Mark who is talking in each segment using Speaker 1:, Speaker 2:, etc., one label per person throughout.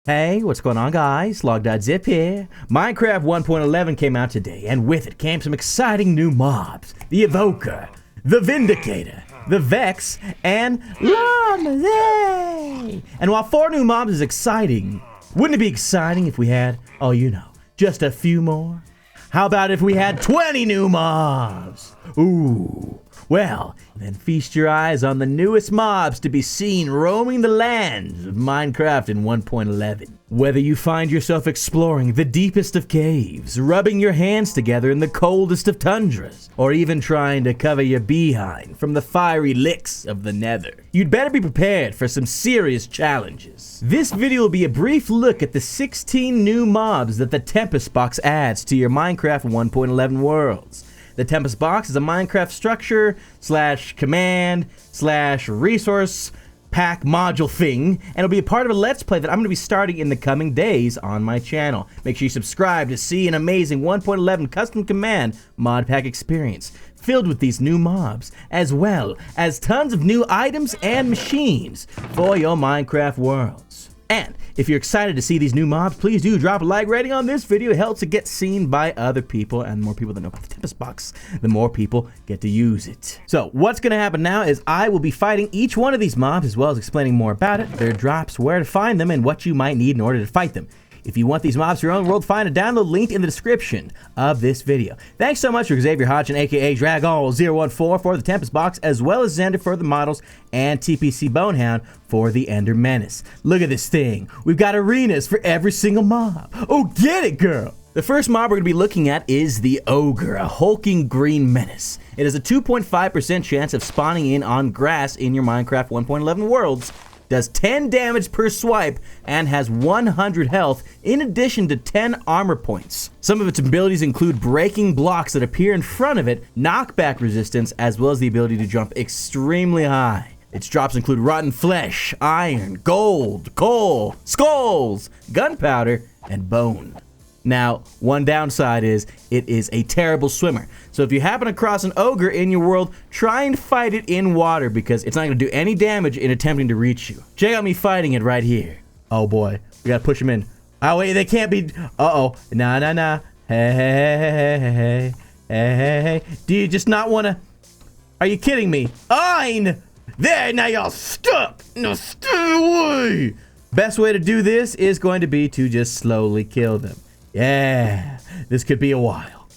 Speaker 1: Hey, what's going on, guys? Logdotzip here. Minecraft 1.11 came out today, and with it came some exciting new mobs. The Evoker, the Vindicator, the Vex, and Llamas. Hey! And while 4 new mobs is exciting, wouldn't it be exciting if we had, oh you know, just a few more? How about if we had 20 new mobs? Ooh. Well, then feast your eyes on the newest mobs to be seen roaming the lands of Minecraft in 1.11. Whether you find yourself exploring the deepest of caves, rubbing your hands together in the coldest of tundras, or even trying to cover your behind from the fiery licks of the Nether, you'd better be prepared for some serious challenges. This video will be a brief look at the 16 new mobs that the Tempest Box adds to your Minecraft 1.11 worlds. The Tempest Box is a Minecraft structure / command / resource pack module thing, and it'll be a part of a Let's Play that I'm going to be starting in the coming days on my channel. Make sure you subscribe to see an amazing 1.11 custom command mod pack experience filled with these new mobs, as well as tons of new items and machines for your Minecraft worlds. And if you're excited to see these new mobs, please do drop a like rating on this video. It helps it get seen by other people, and the more people that know about the Tempest Box, the more people get to use it. So what's going to happen now is I will be fighting each one of these mobs, as well as explaining more about it, their drops, where to find them, and what you might need in order to fight them. If you want these mobs for your own world, find a download link in the description of this video. Thanks so much for Xavier Hodgson, aka Dragall014 for the Tempest Box, as well as Zender for the models, and TPC Bonehound for the Ender Menace. Look at this thing. We've got arenas for every single mob. Oh, get it, girl! The first mob we're going to be looking at is the Ogre, a hulking green menace. It has a 2.5% chance of spawning in on grass in your Minecraft 1.11 worlds, does 10 damage per swipe, and has 100 health in addition to 10 armor points. Some of its abilities include breaking blocks that appear in front of it, knockback resistance, as well as the ability to jump extremely high. Its drops include rotten flesh, iron, gold, coal, skulls, gunpowder, and bone. Now, one downside is it is a terrible swimmer. So if you happen across an ogre in your world, try and fight it in water because it's not going to do any damage in attempting to reach you. Check out me fighting it right here. Oh boy, we got to push him in. Oh wait, they can't be. Uh-oh. Nah. Hey, hey. Do you just not want to? Are you kidding me? Ein! There, now y'all stuck. No, stay away. Best way to do this is going to be to just slowly kill them. Yeah, this could be a while.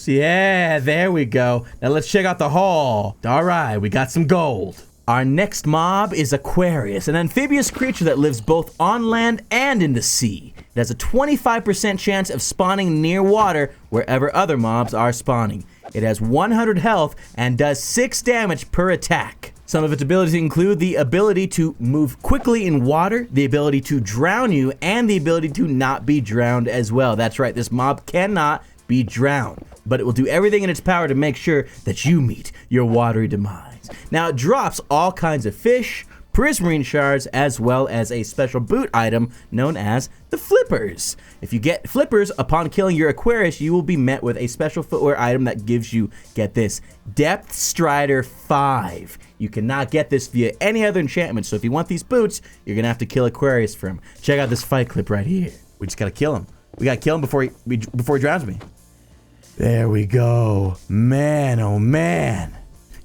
Speaker 1: Yeah, there we go. Now let's check out the haul. All right, we got some gold. Our next mob is Aquarius, an amphibious creature that lives both on land and in the sea. It has a 25% chance of spawning near water wherever other mobs are spawning. It has 100 health and does 6 damage per attack. Some of its abilities include the ability to move quickly in water, the ability to drown you, and the ability to not be drowned as well. That's right, this mob cannot be drowned, but it will do everything in its power to make sure that you meet your watery demise. Now, it drops all kinds of fish, prismarine shards, as well as a special boot item known as the flippers. If you get flippers upon killing your Aquarius, you will be met with a special footwear item that gives you, get this, Depth Strider 5. You cannot get this via any other enchantment, so if you want these boots, you're gonna have to kill Aquarius for him. Check out this fight clip right here. We just gotta kill him. We gotta kill him before he drowns me. There we go. Man, oh man.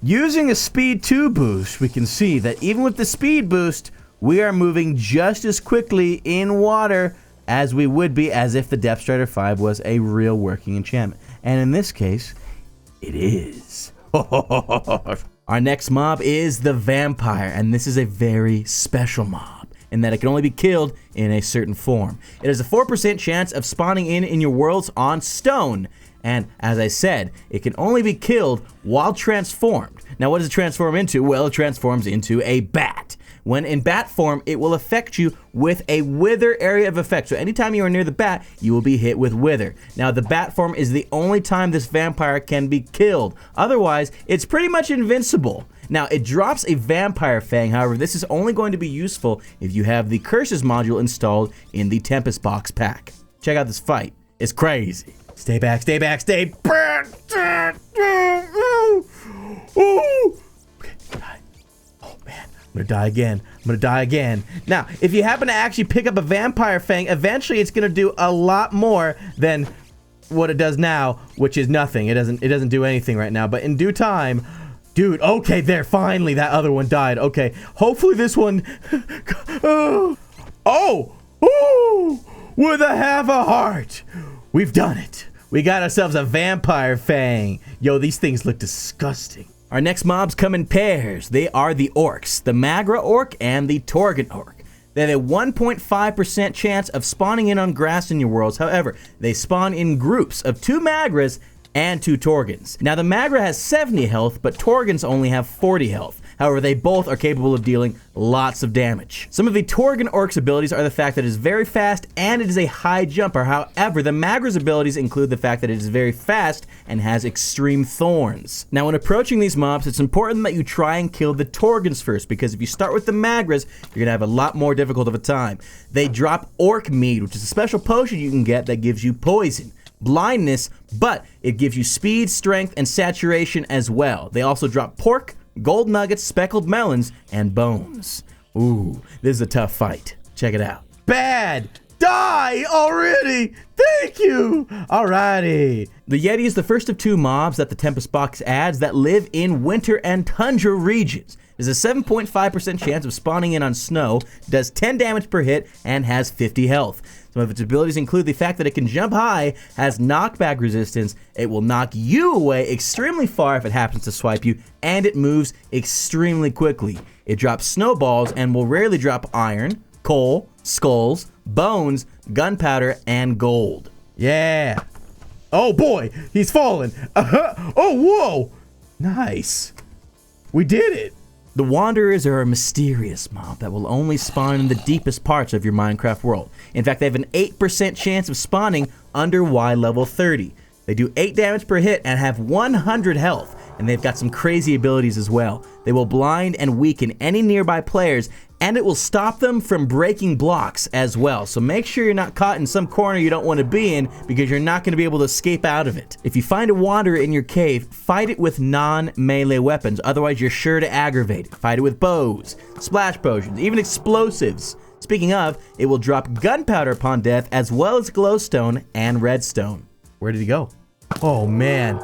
Speaker 1: Using a speed 2 boost, we can see that even with the speed boost, we are moving just as quickly in water as we would be as if the Depth Strider 5 was a real working enchantment. And in this case, it is. Our next mob is the Vampire, and this is a very special mob in that it can only be killed in a certain form. It has a 4% chance of spawning in your worlds on stone. And as I said, it can only be killed while transformed. Now, what does it transform into? Well, it transforms into a bat. When in bat form, it will affect you with a wither area of effect. So anytime you are near the bat, you will be hit with wither. Now, the bat form is the only time this vampire can be killed. Otherwise, it's pretty much invincible. Now, it drops a vampire fang. However, this is only going to be useful if you have the curses module installed in the Tempest Box pack. Check out this fight. It's crazy. Stay back, stay back, stay back. Oh man, gonna die again. I'm gonna die again. Now, if you happen to actually pick up a Vampire Fang, eventually it's gonna do a lot more than what it does now, which is nothing. It doesn't do anything right now, but in due time, dude, okay, there, finally, that other one died. Okay, hopefully this one, oh, with a half a heart, we've done it. We got ourselves a Vampire Fang. Yo, these things look disgusting. Our next mobs come in pairs. They are the Orcs, the Magra Orc and the Torgon Orc. They have a 1.5% chance of spawning in on grass in your worlds. However, they spawn in groups of 2 Magras and 2 Torgons. Now, the Magra has 70 health, but Torgons only have 40 health. However, they both are capable of dealing lots of damage. Some of the Torgon Orc's abilities are the fact that it is very fast and it is a high jumper. However, the Magra's abilities include the fact that it is very fast and has extreme thorns. Now, when approaching these mobs, it's important that you try and kill the Torgons first, because if you start with the Magras, you're gonna have a lot more difficult of a time. They drop Orc Mead, which is a special potion you can get that gives you poison, blindness, but it gives you speed, strength, and saturation as well. They also drop pork, gold nuggets, speckled melons, and bones. Ooh, this is a tough fight. Check it out. Bad! Die already! Thank you! Alrighty. The Yeti is the first of 2 mobs that the Tempest Box adds that live in winter and tundra regions. There's a 7.5% chance of spawning in on snow, does 10 damage per hit, and has 50 health. Some of its abilities include the fact that it can jump high, has knockback resistance, it will knock you away extremely far if it happens to swipe you, and it moves extremely quickly. It drops snowballs and will rarely drop iron, coal, skulls, bones, gunpowder, and gold. Yeah. Oh boy, he's fallen. Oh, whoa. Nice. We did it. The Wanderers are a mysterious mob that will only spawn in the deepest parts of your Minecraft world. In fact, they have an 8% chance of spawning under Y level 30. They do 8 damage per hit and have 100 health, and they've got some crazy abilities as well. They will blind and weaken any nearby players, and it will stop them from breaking blocks as well. So make sure you're not caught in some corner you don't want to be in, because you're not going to be able to escape out of it. If you find a wanderer in your cave, fight it with non-melee weapons, otherwise you're sure to aggravate it. Fight it with bows, splash potions, even explosives. Speaking of, it will drop gunpowder upon death, as well as glowstone and redstone. Where did he go? Oh man.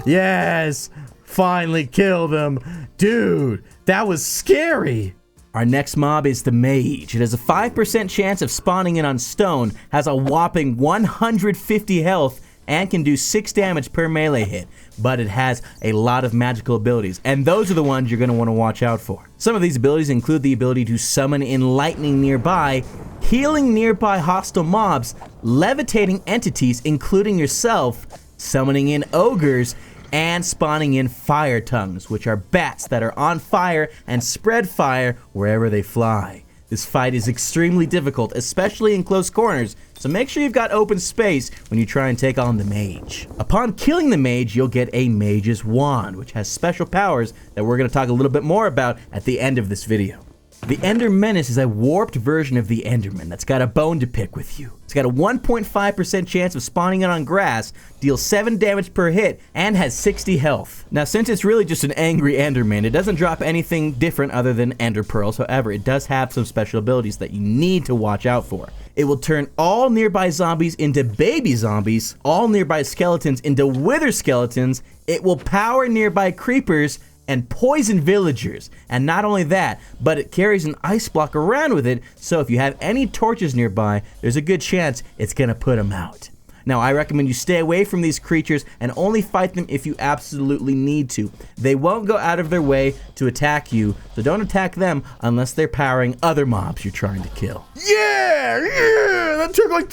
Speaker 1: Yes! Finally killed him. Dude, that was scary. Our next mob is the Mage. It has a 5% chance of spawning in on stone, has a whopping 150 health, and can do 6 damage per melee hit, but it has a lot of magical abilities, and those are the ones you're going to want to watch out for. Some of these abilities include the ability to summon in lightning nearby, healing nearby hostile mobs, levitating entities including yourself, summoning in ogres, and spawning in fire tongues, which are bats that are on fire and spread fire wherever they fly. This fight is extremely difficult, especially in close corners, so make sure you've got open space when you try and take on the Mage. Upon killing the Mage, you'll get a Mage's Wand, which has special powers that we're going to talk a little bit more about at the end of this video. The Ender Menace is a warped version of the Enderman that's got a bone to pick with you. It's got a 1.5% chance of spawning in on grass, deals 7 damage per hit, and has 60 health. Now, since it's really just an angry Enderman, it doesn't drop anything different other than Ender Pearls. However, it does have some special abilities that you need to watch out for. It will turn all nearby zombies into baby zombies, all nearby skeletons into wither skeletons. It will power nearby creepers and poison villagers. And not only that, but it carries an ice block around with it, so if you have any torches nearby, there's a good chance it's gonna put them out. Now, I recommend you stay away from these creatures and only fight them if you absolutely need to. They won't go out of their way to attack you, so don't attack them unless they're powering other mobs you're trying to kill. Yeah! That took like...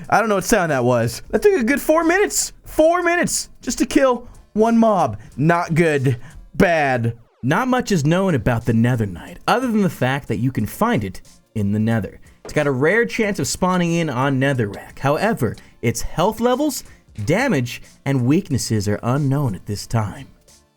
Speaker 1: I don't know what sound that was. That took a good 4 minutes. 4 minutes just to kill one mob. Not good. Bad. Not much is known about the Nether Night, other than the fact that you can find it in the Nether. It's got a rare chance of spawning in on Netherrack. However, its health levels, damage, and weaknesses are unknown at this time.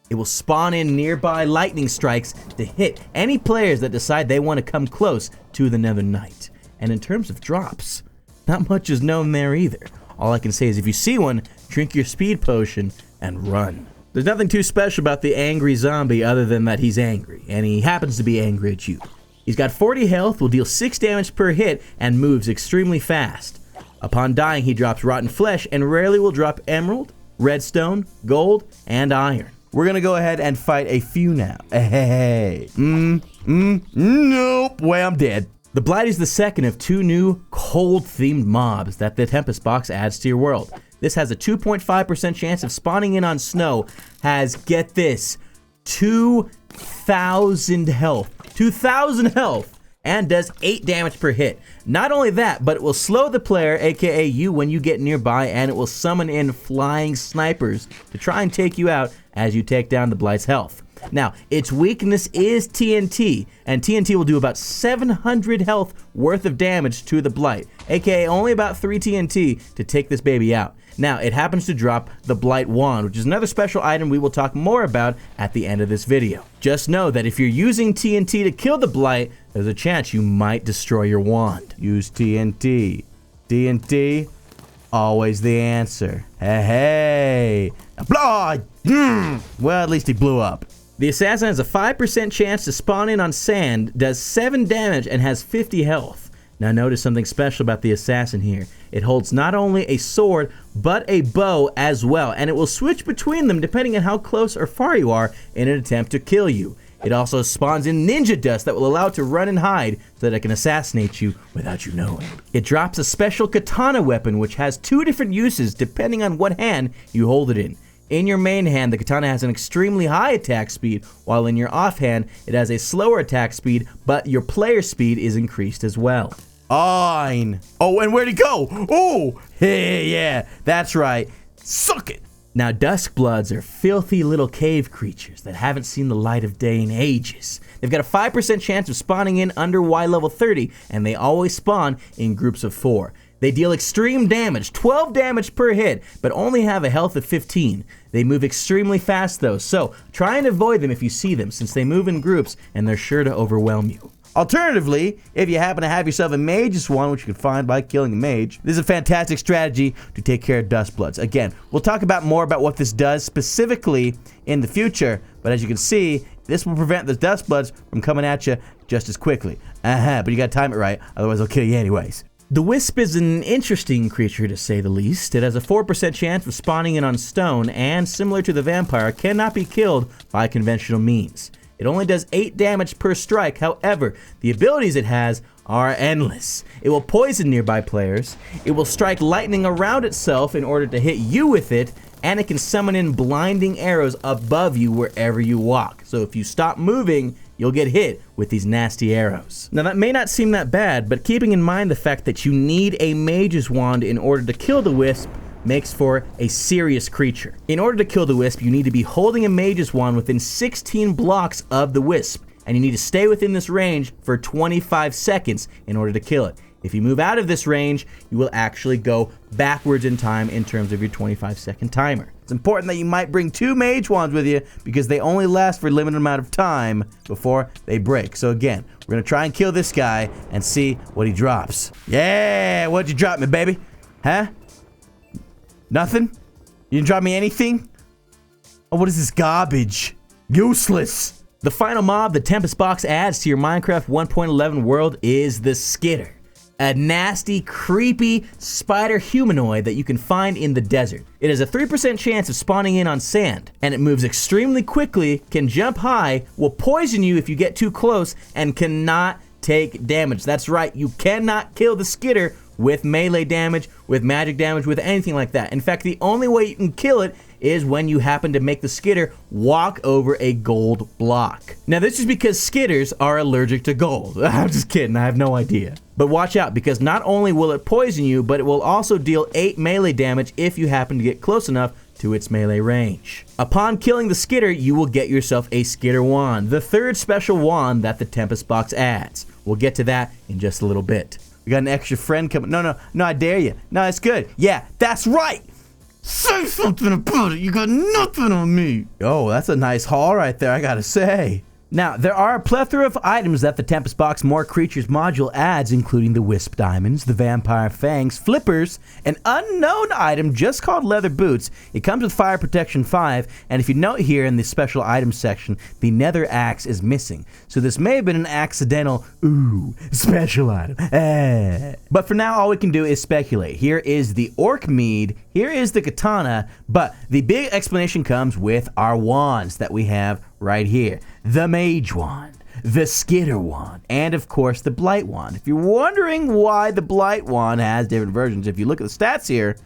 Speaker 1: It will spawn in nearby lightning strikes to hit any players that decide they want to come close to the Nether Night. And in terms of drops, not much is known there either. All I can say is if you see one, drink your speed potion and run. There's nothing too special about the angry zombie other than that he's angry, and he happens to be angry at you. He's got 40 health, will deal 6 damage per hit, and moves extremely fast. Upon dying, he drops rotten flesh and rarely will drop emerald, redstone, gold, and iron. We're gonna go ahead and fight a few now. Hey. Nope. Way I'm dead. The Blight is the second of 2 new cold-themed mobs that the Tempest Box adds to your world. This has a 2.5% chance of spawning in on snow, has, get this, 2,000 health. 2,000 health! And does 8 damage per hit. Not only that, but it will slow the player, aka you, when you get nearby, and it will summon in flying snipers to try and take you out as you take down the Blight's health. Now, its weakness is TNT, and TNT will do about 700 health worth of damage to the Blight, aka only about 3 TNT to take this baby out. Now, it happens to drop the Blight Wand, which is another special item we will talk more about at the end of this video. Just know that if you're using TNT to kill the Blight, there's a chance you might destroy your wand. Use TNT. TNT, always the answer. Hey. Blood! Well, at least he blew up. The assassin has a 5% chance to spawn in on sand, does 7 damage, and has 50 health. Now notice something special about the assassin here. It holds not only a sword, but a bow as well, and it will switch between them depending on how close or far you are in an attempt to kill you. It also spawns in ninja dust that will allow it to run and hide so that it can assassinate you without you knowing. It drops a special katana weapon which has 2 different uses depending on what hand you hold it in. In your main hand, the katana has an extremely high attack speed, while in your offhand, it has a slower attack speed, but your player speed is increased as well. Fine. Oh, and where'd he go? Oh, hey, yeah, that's right. Suck it. Now, Duskbloods are filthy little cave creatures that haven't seen the light of day in ages. They've got a 5% chance of spawning in under Y level 30, and they always spawn in groups of 4. They deal extreme damage, 12 damage per hit, but only have a health of 15. They move extremely fast though, so try and avoid them if you see them, since they move in groups and they're sure to overwhelm you. Alternatively, if you happen to have yourself a Mage's Wand, which you can find by killing a mage, this is a fantastic strategy to take care of Duskbloods. Again, we'll talk about more about what this does specifically in the future, but as you can see, this will prevent the Duskbloods from coming at you just as quickly. But you gotta time it right, otherwise they'll kill you anyways. The Wisp is an interesting creature to say the least. It has a 4% chance of spawning in on stone and, similar to the vampire, cannot be killed by conventional means. It only does 8 damage per strike, however, the abilities it has are endless. It will poison nearby players, it will strike lightning around itself in order to hit you with it, and it can summon in blinding arrows above you wherever you walk. So if you stop moving, you'll get hit with these nasty arrows. Now that may not seem that bad, but keeping in mind the fact that you need a Mage's Wand in order to kill the Wisp makes for a serious creature. In order to kill the Wisp, you need to be holding a Mage's Wand within 16 blocks of the Wisp, and you need to stay within this range for 25 seconds in order to kill it. If you move out of this range, you will actually go backwards in time in terms of your 25-second timer. It's important that you might bring 2 Mage Wands with you because they only last for a limited amount of time before they break. So again, we're going to try and kill this guy and see what he drops. Yeah, what'd you drop me, baby? Huh? Nothing? You didn't drop me anything? Oh, what is this garbage? Useless. The final mob the Tempest Box adds to your Minecraft 1.11 world is the Skitter. A nasty, creepy spider humanoid that you can find in the desert. It has a 3% chance of spawning in on sand, and it moves extremely quickly, can jump high, will poison you if you get too close, and cannot take damage. That's right, you cannot kill the Skitter with melee damage, with magic damage, with anything like that. In fact, the only way you can kill it is when you happen to make the Skitter walk over a gold block. Now this is because Skitters are allergic to gold. I'm just kidding, I have no idea. But watch out, because not only will it poison you, but it will also deal 8 melee damage if you happen to get close enough to its melee range. Upon killing the Skitter, you will get yourself a Skitter Wand, the 3rd special wand that the Tempest Box adds. We'll get to that in just a little bit. We got an extra friend coming. No, I dare you. No, it's good. Yeah, that's right. Say something about it. You got nothing on me. Oh, that's a nice haul right there, I gotta say. Now, there are a plethora of items that the Tempest Box More Creatures module adds, including the Wisp Diamonds, the Vampire Fangs, Flippers, an unknown item just called Leather Boots. It comes with Fire Protection 5, and if you note here in the special items section, the Nether Axe is missing. So this may have been an accidental, special item. But for now, all we can do is speculate. Here is the Orc Mead, here is the Katana, but the big explanation comes with our wands that we have right here. The Mage Wand, the Skitter Wand, and of course the Blight Wand. If you're wondering why the Blight Wand has different versions, if you look at the stats here,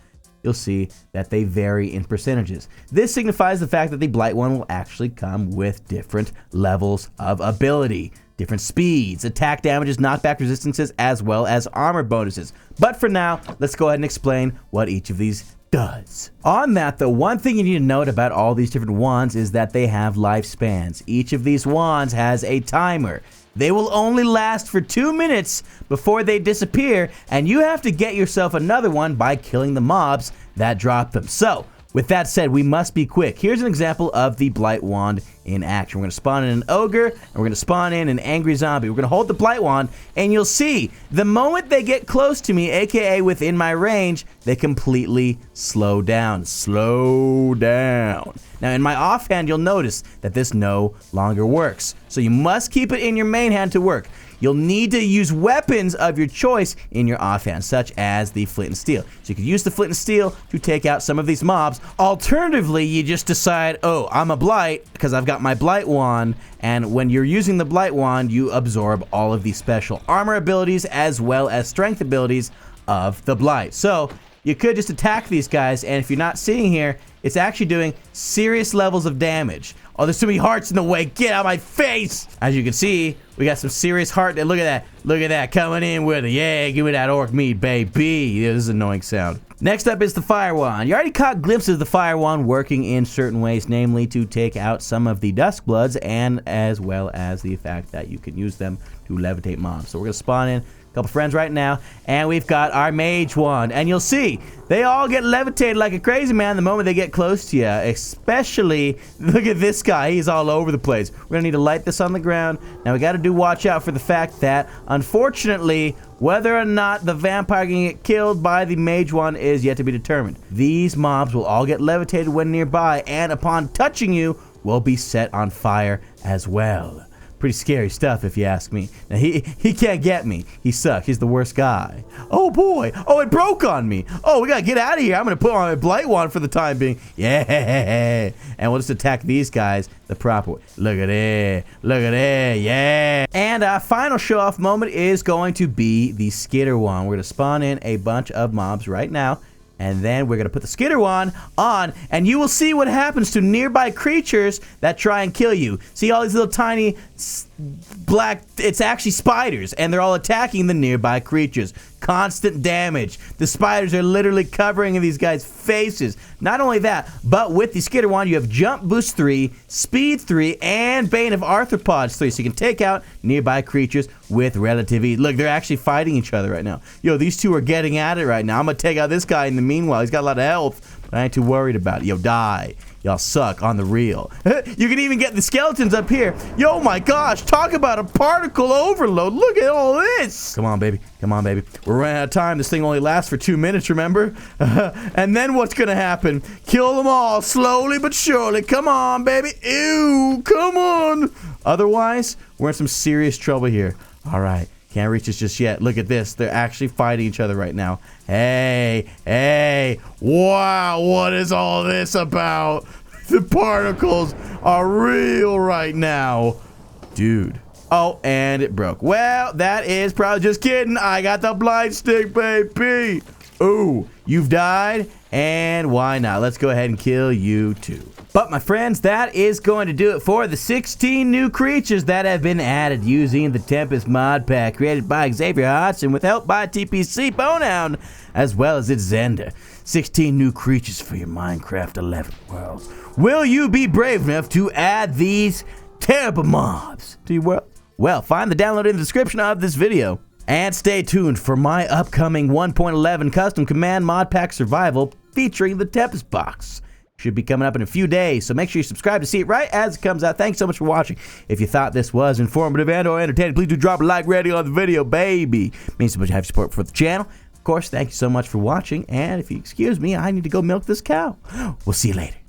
Speaker 1: you'll see that they vary in percentages. This signifies the fact that the Blight Wand will actually come with different levels of ability, different speeds, attack damages, knockback resistances, as well as armor bonuses. But for now, let's go ahead and explain what each of these does. On that, the one thing you need to note about all these different wands is that they have lifespans. Each of these wands has a timer. They will only last for 2 minutes before they disappear, and you have to get yourself another one by killing the mobs that drop them. So, with that said, we must be quick. Here's an example of the Blight Wand in action. We're going to spawn in an Ogre, and we're going to spawn in an Angry Zombie. We're going to hold the Blight Wand, and you'll see, the moment they get close to me, aka within my range, they completely slow down. Slow down. Now, in my offhand, you'll notice that this no longer works. So you must keep it in your main hand to work. You'll need to use weapons of your choice in your offhand, such as the Flint and Steel. So you can use the Flint and Steel to take out some of these mobs. Alternatively, you just decide, oh, I'm a Blight because I've got my Blight Wand, and when you're using the Blight Wand, you absorb all of the special armor abilities as well as strength abilities of the Blight. So you could just attack these guys, and if you're not seeing here, it's actually doing serious levels of damage. Oh, there's too many hearts in the way. Get out of my face! As you can see, we got some serious heart there. Look at that. Look at that. Coming in with it. Yeah, give me that orc meat, baby. Yeah, this is an annoying sound. Next up is the Fire Wand. You already caught glimpses of the Fire Wand working in certain ways, namely to take out some of the Duskbloods, and as well as the fact that you can use them to levitate mobs. So we're going to spawn in a couple friends right now, and we've got our Mage Wand, and you'll see they all get levitated like a crazy man the moment they get close to you. Especially, look at this guy, he's all over the place. We're gonna need to light this on the ground. Now we got to watch out for the fact that, unfortunately, whether or not the vampire can get killed by the Mage Wand is yet to be determined. These mobs will all get levitated when nearby, and upon touching you will be set on fire as well. Pretty scary stuff, if you ask me. Now, he can't get me. He sucks. He's the worst guy. Oh, boy. Oh, it broke on me. Oh, we got to get out of here. I'm going to put on my Blight Wand for the time being. Yeah. And we'll just attack these guys the proper way. Look at it. Look at it. Yeah. And our final show-off moment is going to be the Skitter Wand. We're going to spawn in a bunch of mobs right now. And then we're going to put the Skitter Wand on, and you will see what happens to nearby creatures that try and kill you. See all these little tiny black, it's actually spiders, and they're all attacking the nearby creatures. Constant damage. The spiders are literally covering these guys' faces. Not only that, but with the Skitter Wand, you have Jump Boost 3, Speed 3, and Bane of Arthropods 3, so you can take out nearby creatures with relative ease. Look, they're actually fighting each other right now. Yo, these two are getting at it right now. I'm going to take out this guy in the meanwhile. He's got a lot of health, but I ain't too worried about it. Yo, die. Y'all suck on the real. You can even get the skeletons up here. Yo, my gosh, talk about a particle overload. Look at all this. Come on, baby. Come on, baby. We're running out of time. This thing only lasts for 2 minutes, remember? And then what's going to happen? Kill them all slowly but surely. Come on, baby. Ew, come on. Otherwise, we're in some serious trouble here. All right. Can't reach us just yet. Look at this. They're actually fighting each other right now. Hey, hey. Wow, what is all this about? The particles are real right now. Dude. Oh, and it broke. Well, that is probably just kidding. I got the blind stick, baby. Ooh, you've died. And why not? Let's go ahead and kill you too. But my friends, that is going to do it for the 16 new creatures that have been added using the Tempest mod pack created by Xavier Hodgson with help by TPC Bonehound, as well as its Zender. 16 new creatures for your Minecraft 11 world. Will you be brave enough to add these terrible mobs to your world? Well, find the download in the description of this video. And stay tuned for my upcoming 1.11 custom command mod pack survival featuring the Tempest Box. should be coming up in a few days, so make sure you subscribe to see it right as it comes out. Thanks so much for watching. If you thought this was informative and or entertaining, please do drop a like rating on the video, baby. It means so much to have support for the channel. Of course, thank you so much for watching, and if you excuse me, I need to go milk this cow. We'll see you later.